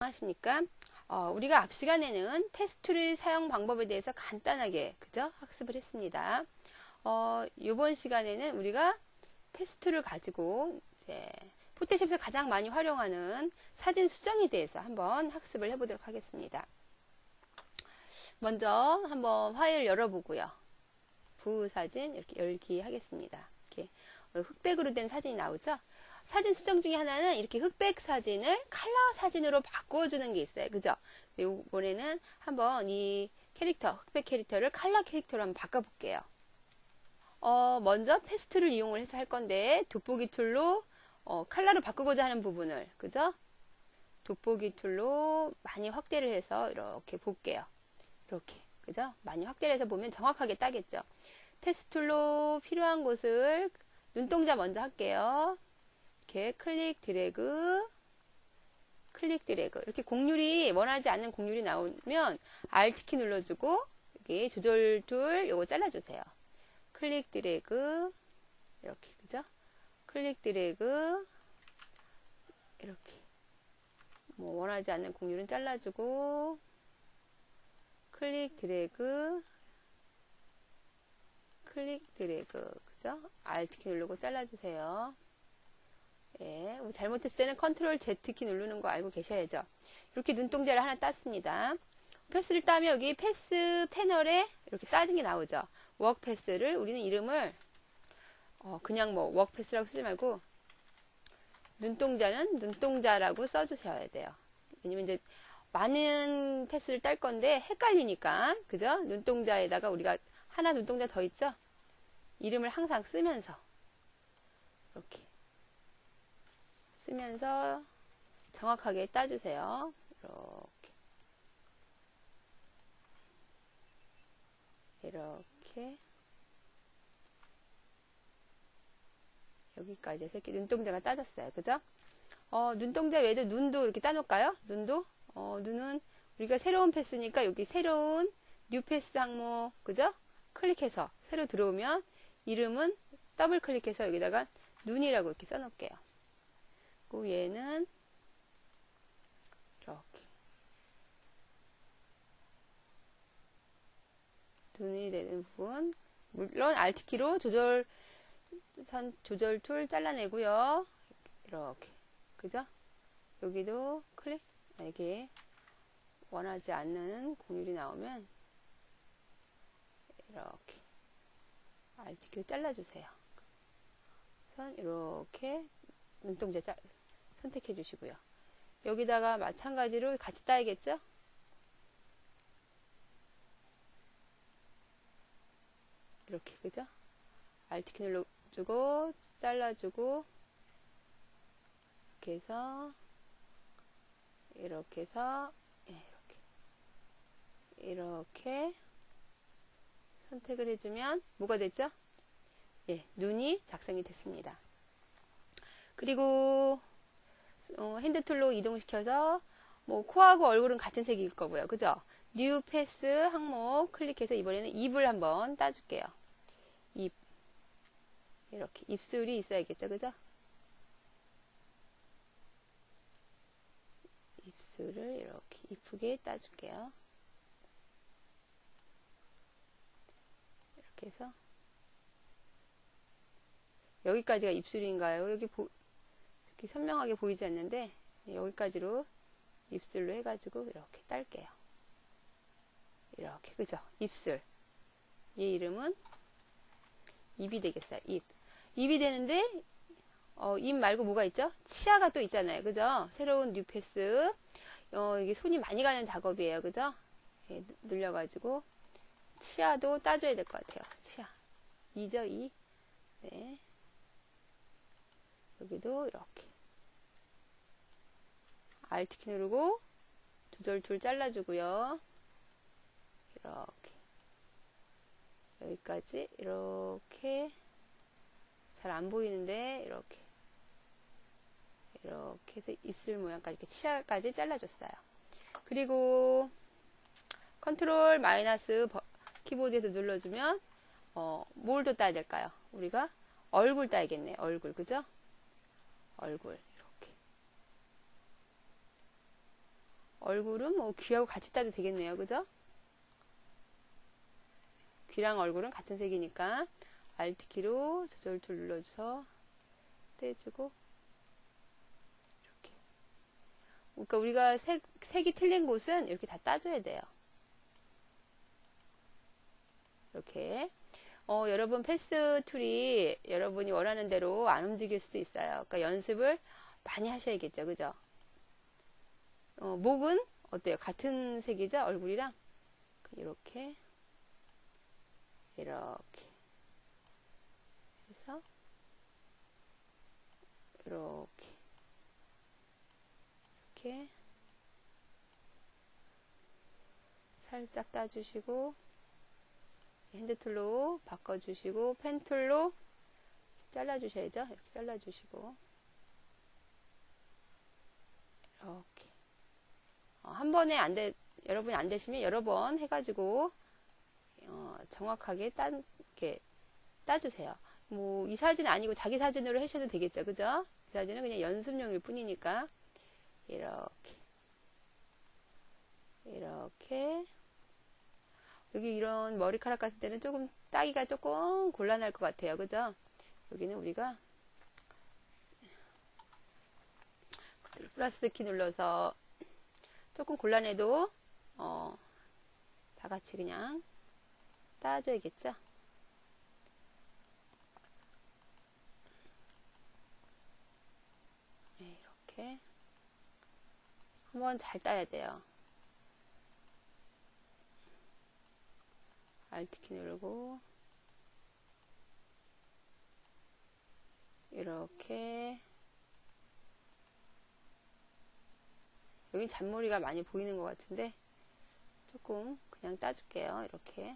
하십니까? 우리가 앞 시간에는 패스툴의 사용 방법에 대해서 간단하게 그죠? 학습을 했습니다. 이번 시간에는 우리가 패스툴을 가지고 이제 포토샵에서 가장 많이 활용하는 사진 수정에 대해서 한번 학습을 해보도록 하겠습니다. 먼저 한번 파일을 열어보고요. 부사진 이렇게 열기 하겠습니다. 이렇게 흑백으로 된 사진이 나오죠? 사진 수정 중에 하나는 이렇게 흑백 사진을 컬러 사진으로 바꿔주는 게 있어요. 그죠? 이번에는 한번 이 캐릭터, 흑백 캐릭터를 컬러 캐릭터로 한번 바꿔볼게요. 먼저 패스툴을 이용을 해서 할 건데, 돋보기 툴로 컬러로 바꾸고자 하는 부분을, 그죠? 돋보기 툴로 많이 확대를 해서 이렇게 볼게요. 이렇게, 그죠? 많이 확대를 해서 보면 정확하게 따겠죠? 패스툴로 필요한 곳을 눈동자 먼저 할게요. 이렇게 클릭 드래그 이렇게 곡률이 원하지 않는 곡률이 나오면 Alt키 눌러주고 여기 조절 툴 요거 잘라주세요. 클릭 드래그 이렇게 그죠? 클릭 드래그 이렇게 뭐 원하지 않는 곡률은 잘라주고 클릭 드래그 그죠? Alt키 누르고 잘라주세요. 예, 잘못했을 때는 컨트롤 Z키 누르는 거 알고 계셔야죠. 이렇게 눈동자를 하나 땄습니다. 패스를 따면 여기 패스 패널에 이렇게 따진 게 나오죠. 워크 패스를 우리는 이름을 그냥 뭐 워크 패스라고 쓰지 말고 눈동자는 눈동자라고 써주셔야 돼요. 왜냐면 이제 많은 패스를 딸 건데 헷갈리니까 그죠? 눈동자에다가 우리가 하나 눈동자 더 있죠? 이름을 항상 쓰면서 이렇게 쓰면서 정확하게 따주세요. 이렇게 여기까지 해서 이렇게 눈동자가 따졌어요. 그죠? 눈동자 외에도 눈도 이렇게 따놓을까요? 눈도 눈은 우리가 새로운 패스니까 여기 새로운 뉴 패스 항목 그죠? 클릭해서 새로 들어오면 이름은 더블 클릭해서 여기다가 눈이라고 이렇게 써놓을게요. 그 얘는 이렇게 눈이 되는 부분 물론 Alt키로 조절 툴 잘라내고요. 이렇게 그죠? 여기도 클릭 이게 원하지 않는 곡률이 나오면 이렇게 Alt키로 잘라주세요. 우선 이렇게 눈동자 선택해 주시고요. 여기다가 마찬가지로 같이 따야겠죠? 이렇게 그죠? Alt키 눌러주고 잘라주고 이렇게 해서 이렇게 선택을 해주면 뭐가 됐죠? 예, 눈이 작성이 됐습니다. 그리고 핸드툴로 이동시켜서 뭐 코하고 얼굴은 같은 색일 거고요. 그죠? 뉴 패스 항목 클릭해서 이번에는 입을 한번 따줄게요. 입 이렇게 입술이 있어야겠죠. 그죠? 입술을 이렇게 이쁘게 따줄게요. 이렇게 해서 여기까지가 입술인가요? 여기 이렇게 선명하게 보이지 않는데 여기까지로 입술로 해가지고 이렇게 딸게요. 이렇게 그죠? 입술 얘 이름은 입이 되겠어요. 입이 되는데 입 말고 뭐가 있죠? 치아가 또 있잖아요. 그죠? 새로운 뉴 패스 이게 손이 많이 가는 작업이에요. 그죠? 예, 늘려가지고 치아도 따줘야 될 것 같아요. 치아 이죠? 이 네. 여기도 이렇게 Alt키 누르고 조절 툴 잘라주고요. 이렇게 여기까지 이렇게 잘 안 보이는데 이렇게 해서 입술 모양까지 이렇게 치아까지 잘라줬어요. 그리고 컨트롤 마이너스 키보드에서 눌러주면 뭘 더 따야 될까요? 우리가 얼굴 따야겠네. 얼굴 그죠? 얼굴 이렇게 얼굴은 뭐 귀하고 같이 따도 되겠네요. 그죠? 귀랑 얼굴은 같은 색이니까 Alt키로 조절 눌러줘서 떼주고 이렇게. 그러니까 우리가 색이 틀린 곳은 이렇게 다 따줘야 돼요. 이렇게. 여러분 패스 툴이 여러분이 원하는 대로 안 움직일 수도 있어요. 그러니까 연습을 많이 하셔야겠죠. 그죠? 목은 어때요? 같은 색이죠? 얼굴이랑. 이렇게 이렇게 해서 이렇게 살짝 따주시고 핸드툴로 바꿔주시고 펜툴로 잘라주셔야죠. 이렇게 잘라주시고 이렇게 한 번에 여러분이 안 되시면 여러 번 해가지고 정확하게 이렇게 따주세요. 뭐 이 사진 아니고 자기 사진으로 하셔도 되겠죠. 그죠? 이 사진은 그냥 연습용일 뿐이니까 이렇게 여기 이런 머리카락 같은 때는 조금 따기가 조금 곤란할 것 같아요. 그죠? 여기는 우리가 플러스 키 눌러서 조금 곤란해도 다 같이 그냥 따줘야겠죠? 네, 이렇게 한번 잘 따야 돼요. Alt키 누르고 이렇게 여기 잔머리가 많이 보이는 것 같은데 조금 그냥 따줄게요. 이렇게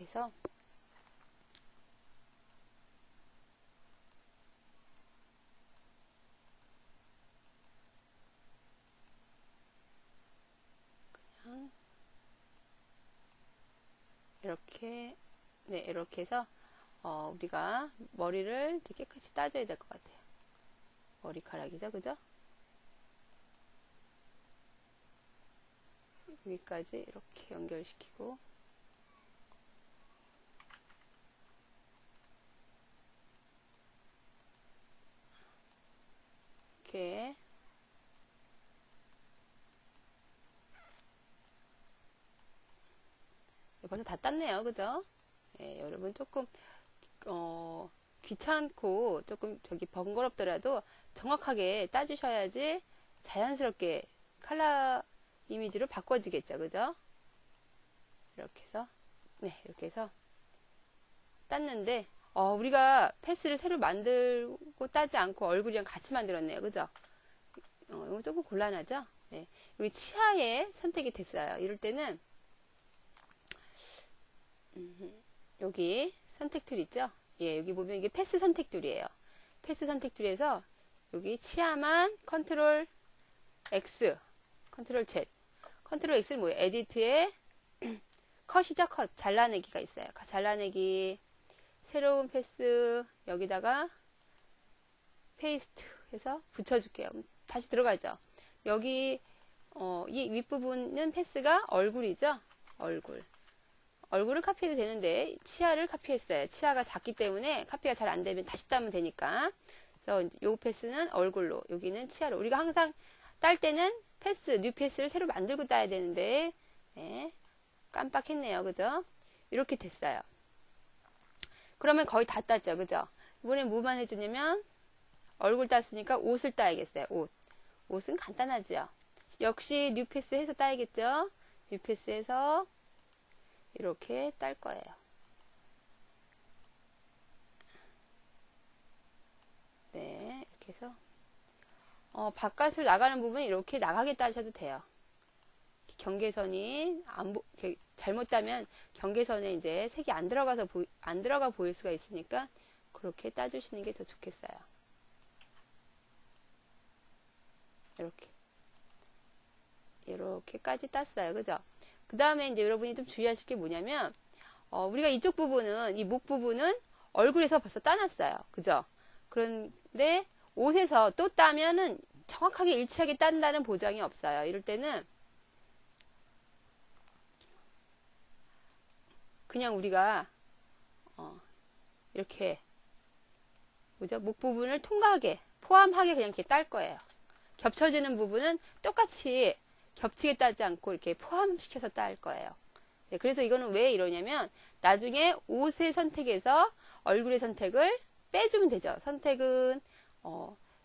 해서 그냥 이렇게 네 이렇게 해서 우리가 머리를 되게 깨끗이 따줘야 될 것 같아요. 머리카락이죠, 그죠? 여기까지 이렇게 연결시키고 이렇게 벌써 다 땄네요, 그죠? 네, 여러분 조금 귀찮고 조금 번거롭더라도 정확하게 따주셔야지 자연스럽게 컬러 이미지로 바꿔지겠죠, 그죠? 이렇게 해서 땄는데 우리가 패스를 새로 만들고 따지 않고 얼굴이랑 같이 만들었네요, 그죠? 이거 조금 곤란하죠? 네, 여기 치아에 선택이 됐어요. 이럴 때는 여기 선택 툴 있죠? 예, 여기 보면 이게 패스 선택 툴이에요. 패스 선택 툴에서 여기 치아만 컨트롤 X, 컨트롤 Z. 컨트롤 X는 뭐예요? 에디트에 컷이죠? 컷. 잘라내기가 있어요. 잘라내기, 새로운 패스, 여기다가 페이스트 해서 붙여줄게요. 다시 들어가죠. 여기 이 윗부분은 패스가 얼굴이죠? 얼굴을 카피해도 되는데 치아를 카피했어요. 치아가 작기 때문에 카피가 잘 안되면 다시 따면 되니까. 그래서 요 패스는 얼굴로, 여기는 치아로. 우리가 항상 딸 때는 뉴 패스를 새로 만들고 따야 되는데 네, 깜빡했네요. 그죠? 이렇게 됐어요. 그러면 거의 다 땄죠. 그죠? 이번엔 뭐만 해주냐면 얼굴 땄으니까 옷을 따야겠어요. 옷은 간단하죠. 역시 뉴 패스 해서 따야겠죠. 뉴 패스 해서 이렇게 딸 거예요. 네, 이렇게 해서 바깥을 나가는 부분 이렇게 나가게 따셔도 돼요. 경계선이 잘못 따면 경계선에 이제 색이 안 들어가 보일 수가 있으니까 그렇게 따주시는 게 더 좋겠어요. 이렇게까지 땄어요. 그죠? 그 다음에 이제 여러분이 좀 주의하실 게 뭐냐면 우리가 이쪽 부분은 이 목 부분은 얼굴에서 벌써 따놨어요. 그죠? 그런데 옷에서 또 따면은 정확하게 일치하게 딴다는 보장이 없어요. 이럴 때는 그냥 우리가 이렇게 뭐죠? 목 부분을 통과하게 포함하게 그냥 이렇게 딸 거예요. 겹쳐지는 부분은 똑같이 겹치게 따지 않고 이렇게 포함시켜서 딸 거예요. 네, 그래서 이거는 왜 이러냐면 나중에 옷의 선택에서 얼굴의 선택을 빼주면 되죠. 선택은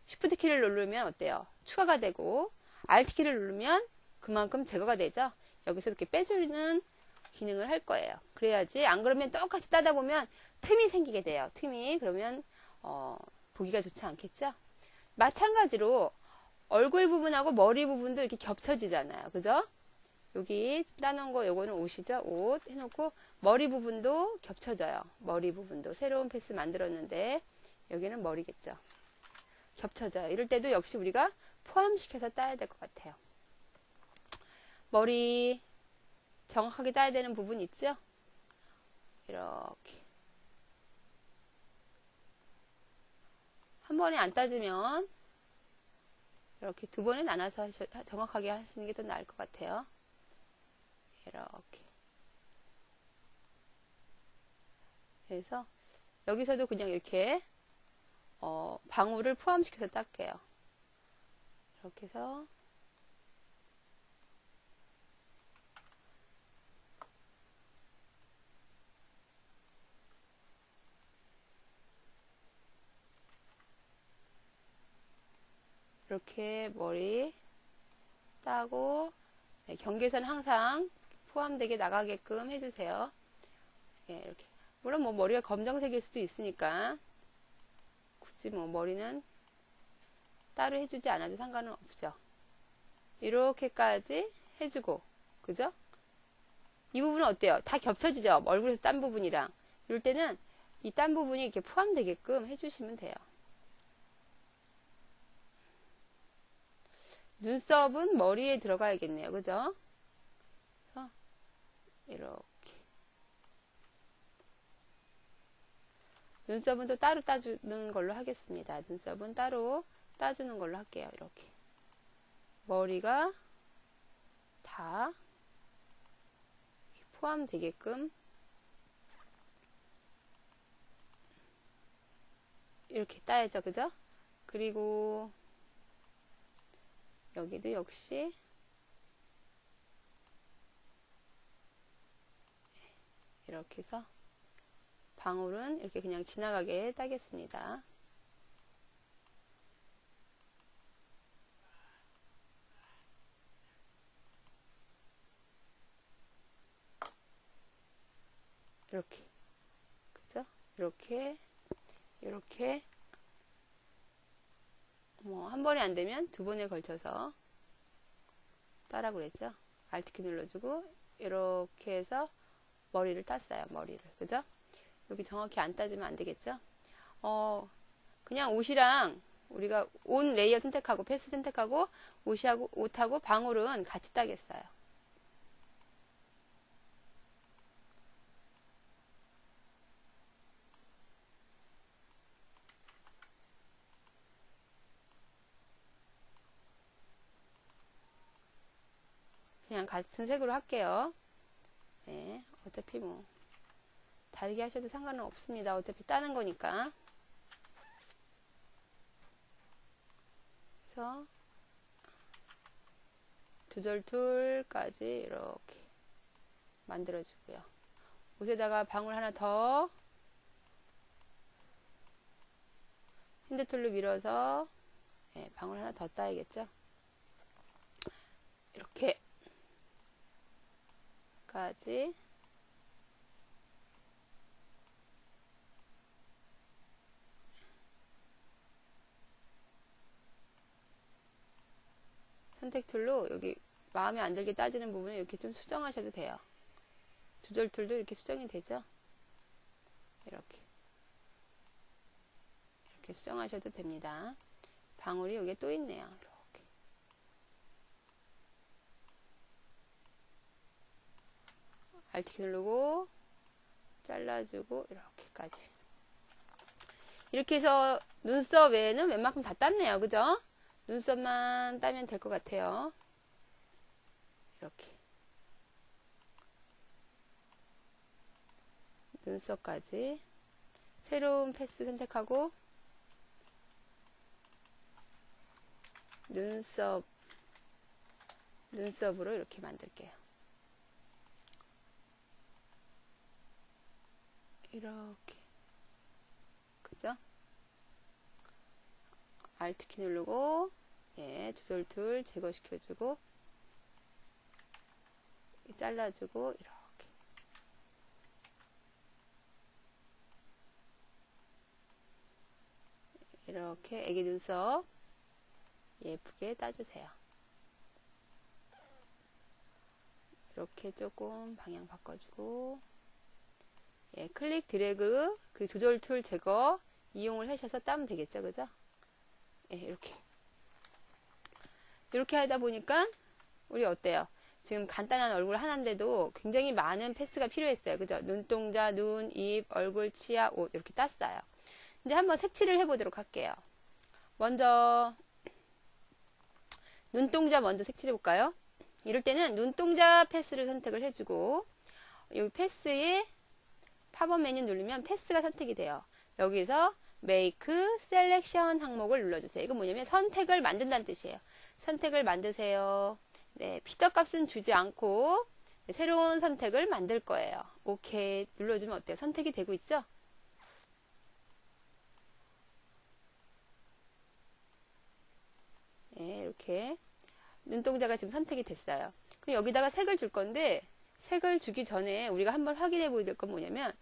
쉬프트 키를 누르면 어때요? 추가가 되고 Alt 키를 누르면 그만큼 제거가 되죠. 여기서 이렇게 빼주는 기능을 할 거예요. 그래야지 안 그러면 똑같이 따다 보면 틈이 생기게 돼요. 틈이 그러면 보기가 좋지 않겠죠? 마찬가지로 얼굴 부분하고 머리 부분도 이렇게 겹쳐지잖아요. 그죠? 여기 따놓은 거 요거는 옷이죠. 옷 해놓고 머리 부분도 겹쳐져요. 머리 부분도 새로운 패스 만들었는데 여기는 머리겠죠. 겹쳐져요. 이럴 때도 역시 우리가 포함시켜서 따야 될 것 같아요. 머리 정확하게 따야 되는 부분 있죠? 이렇게 한 번에 안 따지면 이렇게 두 번에 나눠서 정확하게 하시는 게 더 나을 것 같아요. 이렇게 그래서 여기서도 그냥 이렇게 방울을 포함시켜서 닦게요. 이렇게 해서 이렇게 머리 따고 네, 경계선 항상 포함되게 나가게끔 해주세요. 예, 이렇게 물론 뭐 머리가 검정색일 수도 있으니까 굳이 뭐 머리는 따로 해주지 않아도 상관은 없죠. 이렇게까지 해주고 그죠? 이 부분은 어때요? 다 겹쳐지죠? 얼굴에서 딴 부분이랑 이럴 때는 이 딴 부분이 이렇게 포함되게끔 해주시면 돼요. 눈썹은 머리에 들어가야겠네요. 그죠? 그래서 이렇게 눈썹은 또 따로 따주는 걸로 하겠습니다. 눈썹은 따로 따주는 걸로 할게요. 이렇게 머리가 다 포함되게끔 이렇게 따야죠. 그죠? 그리고 여기도 역시 이렇게 해서 방울은 이렇게 그냥 지나가게 따겠습니다. 이렇게 그죠? 이렇게 뭐 한 번에 안 되면 두 번에 걸쳐서 따라고 그랬죠. Alt키 눌러주고 이렇게 해서 머리를 땄어요. 머리를 그죠? 여기 정확히 안 따주면 안 되겠죠? 그냥 옷이랑 우리가 옷 레이어 선택하고 패스 선택하고 옷하고 방울은 같이 따겠어요. 그냥 같은 색으로 할게요. 네, 어차피 뭐 다르게 하셔도 상관은 없습니다. 어차피 따는 거니까. 그래서 두절툴까지 이렇게 만들어주고요. 옷에다가 방울 하나 더 핸드툴로 밀어서 네, 방울 하나 더 따야겠죠. 이렇게 까지 선택 툴로 여기 마음에 안 들게 따지는 부분을 이렇게 좀 수정하셔도 돼요. 조절 툴도 이렇게 수정이 되죠. 이렇게 수정하셔도 됩니다. 방울이 여기에 또 있네요. 이렇게 Alt키 누르고 잘라주고 이렇게까지. 이렇게 해서 눈썹 외에는 웬만큼 다 땄네요. 그죠? 눈썹만 따면 될 것 같아요. 이렇게. 눈썹까지. 새로운 패스 선택하고, 눈썹으로 이렇게 만들게요. 이렇게. 그죠? Alt키 누르고, 예, 조절 툴 제거시켜주고, 잘라주고, 이렇게 애기 눈썹 예쁘게 따주세요. 이렇게 조금 방향 바꿔주고, 예, 클릭 드래그 그 조절 툴 제거 이용을 하셔서 따면 되겠죠. 그죠? 예, 이렇게 하다 보니까 우리 어때요? 지금 간단한 얼굴 하나인데도 굉장히 많은 패스가 필요했어요. 그죠? 눈동자, 눈, 입, 얼굴, 치아, 옷 이렇게 땄어요. 이제 한번 색칠을 해보도록 할게요. 먼저 눈동자 먼저 색칠해 볼까요? 이럴 때는 눈동자 패스를 선택을 해주고, 여기 패스에 팝업 메뉴 누르면 패스가 선택이 돼요. 여기서 Make Selection 항목을 눌러주세요. 이건 뭐냐면 선택을 만든다는 뜻이에요. 선택을 만드세요. 네, 피터 값은 주지 않고 새로운 선택을 만들 거예요. 오케이 눌러주면 어때요? 선택이 되고 있죠? 네, 이렇게 눈동자가 지금 선택이 됐어요. 그럼 여기다가 색을 줄 건데, 색을 주기 전에 우리가 한번 확인해 보야 될 건 뭐냐면,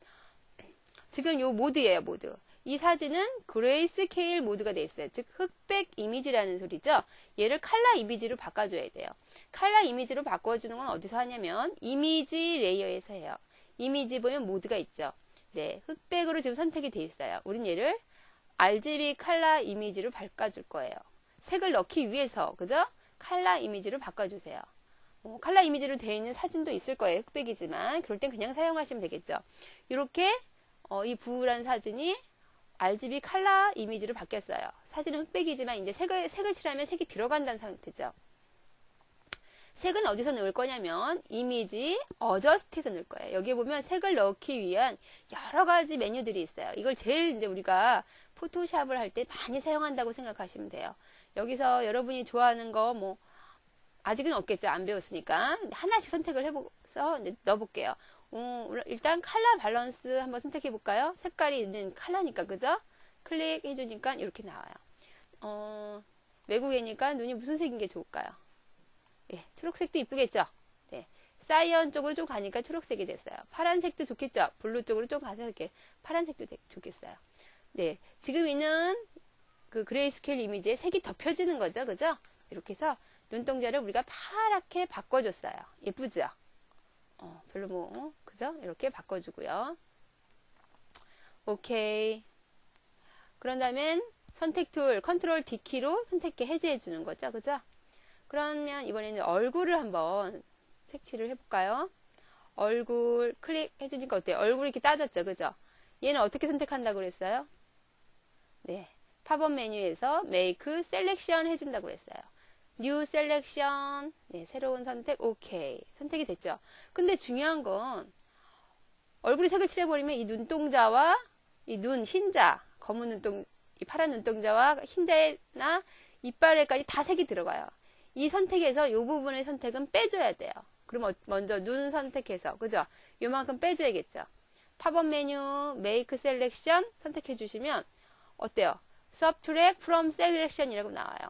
지금 요 모드예요, 모드. 이 사진은 그레이스케일 모드가 돼 있어요. 즉 흑백 이미지라는 소리죠. 얘를 컬러 이미지로 바꿔줘야 돼요. 컬러 이미지로 바꿔주는 건 어디서 하냐면 이미지 레이어에서 해요. 이미지 보면 모드가 있죠. 네, 흑백으로 지금 선택이 돼 있어요. 우린 얘를 RGB 컬러 이미지로 바꿔줄 거예요. 색을 넣기 위해서, 그죠? 컬러 이미지로 바꿔주세요. 컬러 이미지로 되어 있는 사진도 있을 거예요. 흑백이지만 그럴 땐 그냥 사용하시면 되겠죠. 이렇게 이 부울한 사진이 RGB 컬러 이미지로 바뀌었어요. 사진은 흑백이지만 이제 색을 칠하면 색이 들어간다는 상태죠. 색은 어디서 넣을 거냐면 이미지 어저스트에서 넣을 거예요. 여기에 보면 색을 넣기 위한 여러 가지 메뉴들이 있어요. 이걸 제일 이제 우리가 포토샵을 할 때 많이 사용한다고 생각하시면 돼요. 여기서 여러분이 좋아하는 거 뭐 아직은 없겠죠. 안 배웠으니까 하나씩 선택을 해서 넣어볼게요. 일단 컬러 밸런스 한번 선택해 볼까요? 색깔이 있는 컬러니까, 그죠? 클릭해 주니까 이렇게 나와요. 외국이니까 눈이 무슨 색인 게 좋을까요? 예, 초록색도 이쁘겠죠? 네. 사이언 쪽으로 좀 가니까 초록색이 됐어요. 파란색도 좋겠죠? 블루 쪽으로 좀 가서 이렇게 파란색도 좋겠어요. 네. 지금 있는 그 그레이스케일 이미지에 색이 덮여지는 거죠. 그죠? 이렇게 해서 눈동자를 우리가 파랗게 바꿔줬어요. 예쁘죠? 별로 뭐, 그죠? 이렇게 바꿔주고요. 오케이. 그런 다음엔 선택 툴, 컨트롤 D키로 선택해 해제해 주는 거죠. 그죠? 그러면 이번에는 얼굴을 한번 색칠을 해볼까요? 얼굴 클릭해 주니까 어때요? 얼굴이 이렇게 따졌죠. 그죠? 얘는 어떻게 선택한다고 그랬어요? 네. 팝업 메뉴에서 Make Selection 해준다고 그랬어요. New Selection. 네, 새로운 선택. 오케이. 선택이 됐죠. 근데 중요한 건 얼굴에 색을 칠해버리면 이 눈동자와 이 눈 흰자, 검은 눈동, 이 파란 눈동자와 흰자나 이빨에까지 다 색이 들어가요. 이 선택에서 이 부분의 선택은 빼줘야 돼요. 그럼 먼저 눈 선택해서, 그죠? 요만큼 빼줘야겠죠. 팝업 메뉴 Make Selection 선택해 주시면 어때요? Subtract from Selection 이라고 나와요.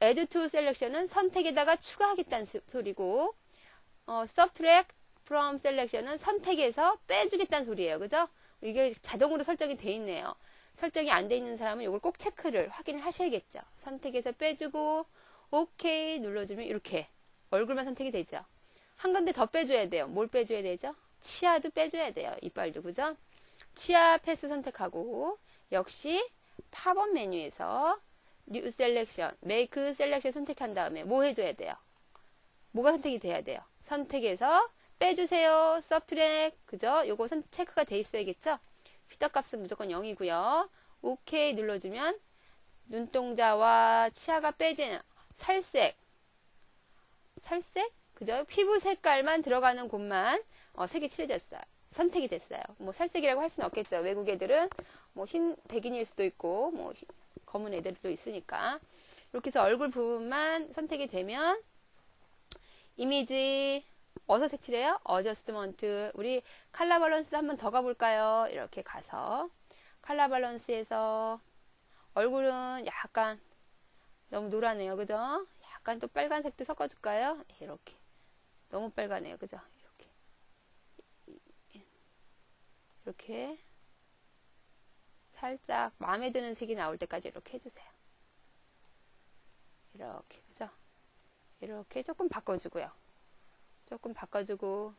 Add to Selection은 선택에다가 추가하겠다는 소리고, Subtract from Selection은 선택에서 빼주겠다는 소리예요. 그죠? 이게 자동으로 설정이 돼 있네요. 설정이 안 돼 있는 사람은 이걸 꼭 체크를 확인을 하셔야겠죠. 선택에서 빼주고 OK 눌러주면 이렇게 얼굴만 선택이 되죠. 한 군데 더 빼줘야 돼요. 뭘 빼줘야 되죠? 치아도 빼줘야 돼요. 이빨도. 그죠? 치아 패스 선택하고 역시 팝업 메뉴에서 New Selection, Make Selection 선택한 다음에 뭐 해줘야 돼요? 뭐가 선택이 돼야 돼요? 선택해서 빼주세요. Subtract. 그죠? 요거 체크가 돼 있어야겠죠? 피터 값은 무조건 0이고요. 오케이 눌러주면 눈동자와 치아가 빼지는 살색, 그죠? 피부 색깔만 들어가는 곳만 색이 칠해졌어요. 선택이 됐어요. 뭐 살색이라고 할 수는 없겠죠. 외국 애들은 뭐 흰 백인일 수도 있고 뭐 검은 애들도 있으니까. 이렇게 해서 얼굴 부분만 선택이 되면 이미지 어디서 색칠해요? 어저스트먼트. 우리 컬러 밸런스 한번 더 가볼까요? 이렇게 가서 컬러 밸런스에서 얼굴은 약간 너무 노랗네요. 그죠? 약간 또 빨간색도 섞어줄까요? 이렇게. 너무 빨가네요. 그죠? 이렇게 살짝 마음에 드는 색이 나올 때까지 이렇게 해주세요. 이렇게. 그죠? 이렇게 조금 바꿔주고요. 조금 바꿔주고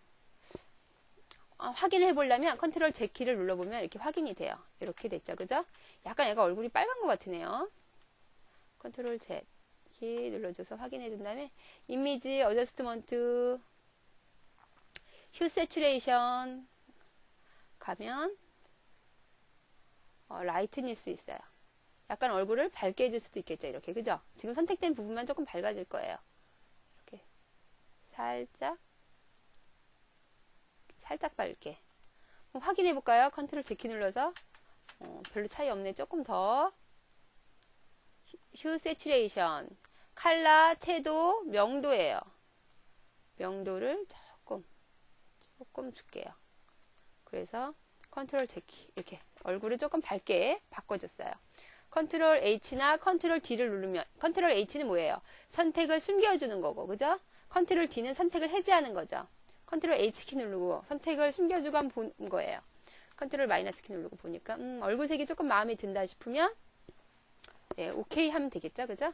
확인해 보려면 컨트롤 Z 키를 눌러보면 이렇게 확인이 돼요. 이렇게 됐죠. 그죠? 약간 얘가 얼굴이 빨간 것 같으네요. 컨트롤 Z 키 눌러줘서 확인해 준 다음에 이미지 어저스트먼트 휴 세츄레이션 가면 라이트니스 있어요. 약간 얼굴을 밝게 해줄 수도 있겠죠. 이렇게. 그죠? 지금 선택된 부분만 조금 밝아질 거예요. 이렇게 살짝 밝게 확인해 볼까요? 컨트롤 Z 키 눌러서 별로 차이 없네. 조금 더 휴 세츄레이션 칼라 채도 명도예요. 명도를 조금 줄게요. 그래서 컨트롤 Z 키 이렇게 얼굴을 조금 밝게 바꿔줬어요. 컨트롤 H나 컨트롤 D를 누르면 컨트롤 H는 뭐예요? 선택을 숨겨주는 거고 그죠? 컨트롤 D는 선택을 해제하는 거죠. 컨트롤 H키 누르고 선택을 숨겨주고 한번 본 거예요. 컨트롤 마이너스 키 누르고 보니까 얼굴색이 조금 마음에 든다 싶으면 네, 오케이 하면 되겠죠. 그죠?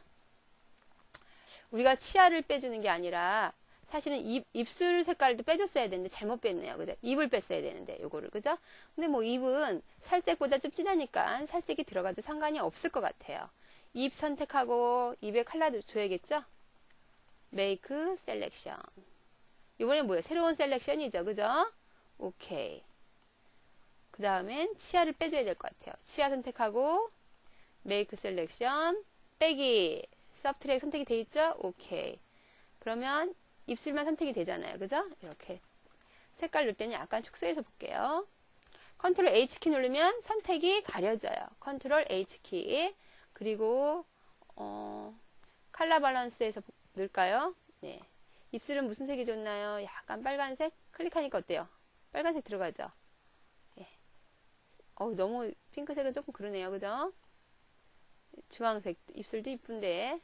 우리가 치아를 빼주는 게 아니라 사실은 입술 색깔도 빼줬어야 되는데 잘못 뺐네요. 그죠? 입을 뺐어야 되는데 요거를 그죠? 근데 뭐 입은 살색보다 좀 진하니까 살색이 들어가도 상관이 없을 것 같아요. 입 선택하고 입에 컬러도 줘야겠죠? 메이크 셀렉션. 이번엔 뭐예요? 새로운 셀렉션이죠. 그죠? 오케이. 그 다음엔 치아를 빼줘야 될 것 같아요. 치아 선택하고 메이크 셀렉션 빼기 서브트랙 선택이 돼 있죠? 오케이. 그러면 입술만 선택이 되잖아요. 그죠? 이렇게 색깔 넣을 때는 약간 축소해서 볼게요. 컨트롤 H키 누르면 선택이 가려져요. 컨트롤 H키 그리고 컬러 밸런스에서 넣을까요? 네. 입술은 무슨 색이 좋나요? 약간 빨간색? 클릭하니까 어때요? 빨간색 들어가죠? 예. 너무 핑크색은 조금 그러네요. 그죠? 주황색 입술도 이쁜데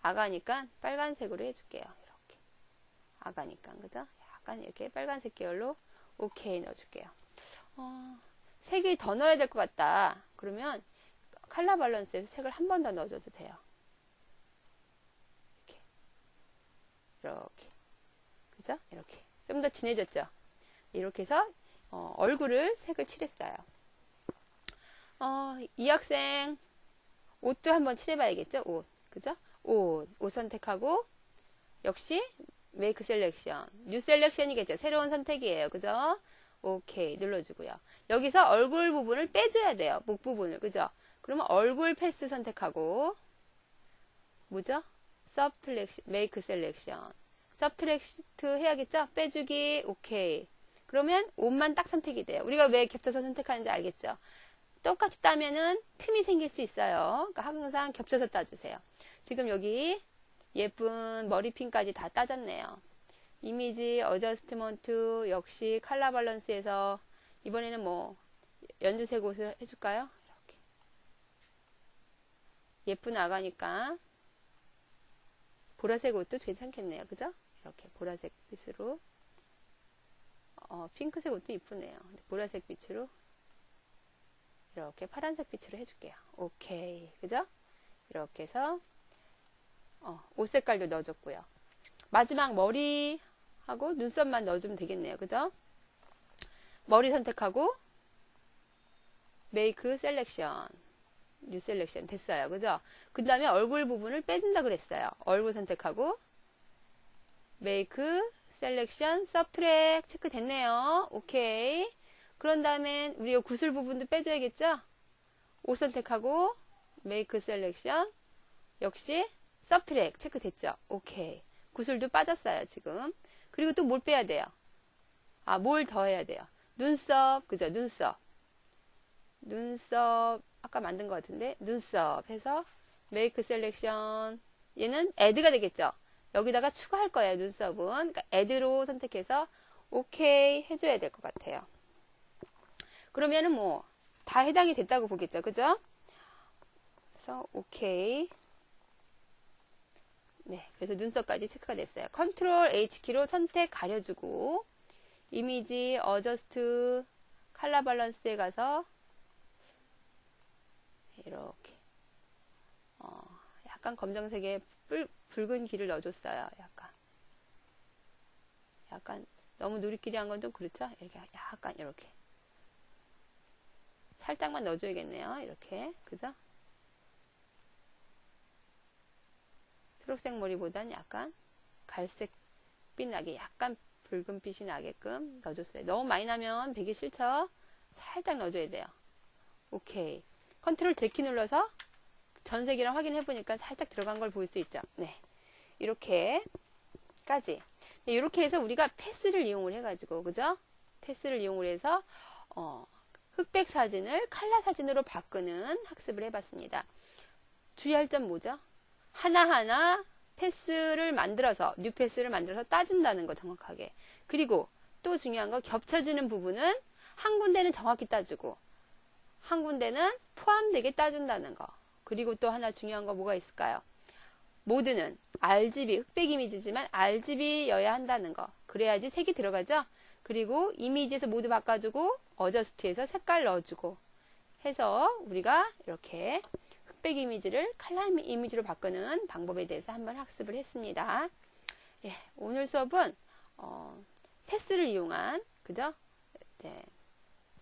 아가니까 빨간색으로 해줄게요. 이렇게 아가니까 그죠? 약간 이렇게 빨간색 계열로 오케이 넣어줄게요. 색이 더 넣어야 될 것 같다. 그러면 컬러 밸런스에서 색을 한 번 더 넣어줘도 돼요. 이렇게 그죠? 이렇게 좀 더 진해졌죠? 이렇게 해서 얼굴을 색을 칠했어요. 이 학생 옷도 한번 칠해봐야겠죠? 옷 그죠? 옷 선택하고 역시 메이크 셀렉션 뉴 셀렉션이겠죠? 새로운 선택이에요. 그죠? 오케이 눌러주고요. 여기서 얼굴 부분을 빼줘야 돼요. 목 부분을 그죠? 그러면 얼굴 패스 선택하고 뭐죠? 서브트랙 메이크 셀렉션 서브트랙트 해야겠죠? 빼주기 오케이. 그러면 옷만 딱 선택이 돼요. 우리가 왜 겹쳐서 선택하는지 알겠죠? 똑같이 따면은 틈이 생길 수 있어요. 그러니까 항상 겹쳐서 따주세요. 지금 여기 예쁜 머리핀까지 다 따졌네요. 이미지 어저스트먼트 역시 컬러 밸런스에서 이번에는 뭐 연두색 옷을 해줄까요? 이렇게 예쁜 아가니까 보라색 옷도 괜찮겠네요. 그죠? 이렇게 보라색 빛으로 핑크색 옷도 이쁘네요. 보라색 빛으로 이렇게 파란색 빛으로 해줄게요. 오케이. 그죠? 이렇게 해서 옷 색깔도 넣어줬고요. 마지막 머리하고 눈썹만 넣어주면 되겠네요. 그죠? 머리 선택하고 메이크 셀렉션 뉴 셀렉션 됐어요. 그죠? 그 다음에 얼굴 부분을 빼준다 그랬어요. 얼굴 선택하고 메이크 셀렉션 서브트랙 체크 됐네요. 오케이. 그런 다음에 우리 이 구슬 부분도 빼줘야겠죠? 옷 선택하고 make selection 역시 subtract 체크됐죠? 오케이. 구슬도 빠졌어요, 지금. 그리고 또 뭘 빼야 돼요? 뭘 더 해야 돼요? 눈썹, 그죠? 눈썹, 아까 만든 것 같은데, 눈썹 해서 make selection. 얘는 add가 되겠죠? 여기다가 추가할 거예요, 눈썹은. 그러니까 add로 선택해서 오케이 해줘야 될 것 같아요. 그러면은 뭐, 다 해당이 됐다고 보겠죠? 그죠? 그래서 오케이. 네, 그래서 눈썹까지 체크가 됐어요. 컨트롤 H키로 선택 가려주고 이미지 어저스트 컬러 밸런스에 가서 이렇게 약간 검정색의 붉은 길을 넣어줬어요. 약간 너무 누리끼리 한 건 좀 그렇죠? 이렇게 약간 이렇게 살짝만 넣어줘야겠네요. 이렇게 그죠? 초록색 머리보단 약간 갈색빛 나게 약간 붉은빛이 나게끔 넣어줬어요. 너무 많이 나면 배기 싫죠? 살짝 넣어줘야 돼요. 오케이. 컨트롤 Z키 눌러서 전색이랑 확인해 보니까 살짝 들어간 걸 볼 수 있죠. 네. 이렇게까지. 네, 이렇게 해서 우리가 패스를 이용을 해가지고, 그죠? 패스를 이용을 해서, 흑백 사진을 칼라 사진으로 바꾸는 학습을 해봤습니다. 주의할 점 뭐죠? 하나하나 패스를 만들어서 뉴 패스를 만들어서 따준다는 거 정확하게. 그리고 또 중요한 거 겹쳐지는 부분은 한 군데는 정확히 따주고 한 군데는 포함되게 따준다는 거. 그리고 또 하나 중요한 거 뭐가 있을까요? 모드는 RGB 흑백 이미지지만 RGB여야 한다는 거. 그래야지 색이 들어가죠. 그리고 이미지에서 모드 바꿔주고 어저스트에서 색깔 넣어주고 해서 우리가 이렇게 흑백 이미지를 컬러 이미지로 바꾸는 방법에 대해서 한번 학습을 했습니다. 예, 오늘 수업은 패스를 이용한 그죠? 네,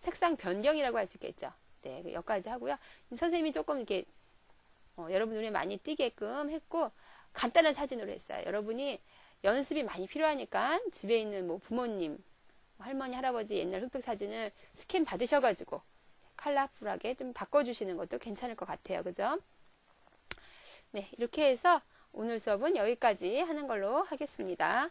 색상 변경이라고 할 수 있겠죠. 네, 여기까지 하고요. 선생님이 조금 이렇게 여러분 눈에 많이 띄게끔 했고 간단한 사진으로 했어요. 여러분이 연습이 많이 필요하니까 집에 있는 뭐 부모님, 할머니, 할아버지 옛날 흑백 사진을 스캔 받으셔가지고 컬러풀하게 좀 바꿔주시는 것도 괜찮을 것 같아요. 그죠? 네, 이렇게 해서 오늘 수업은 여기까지 하는 걸로 하겠습니다.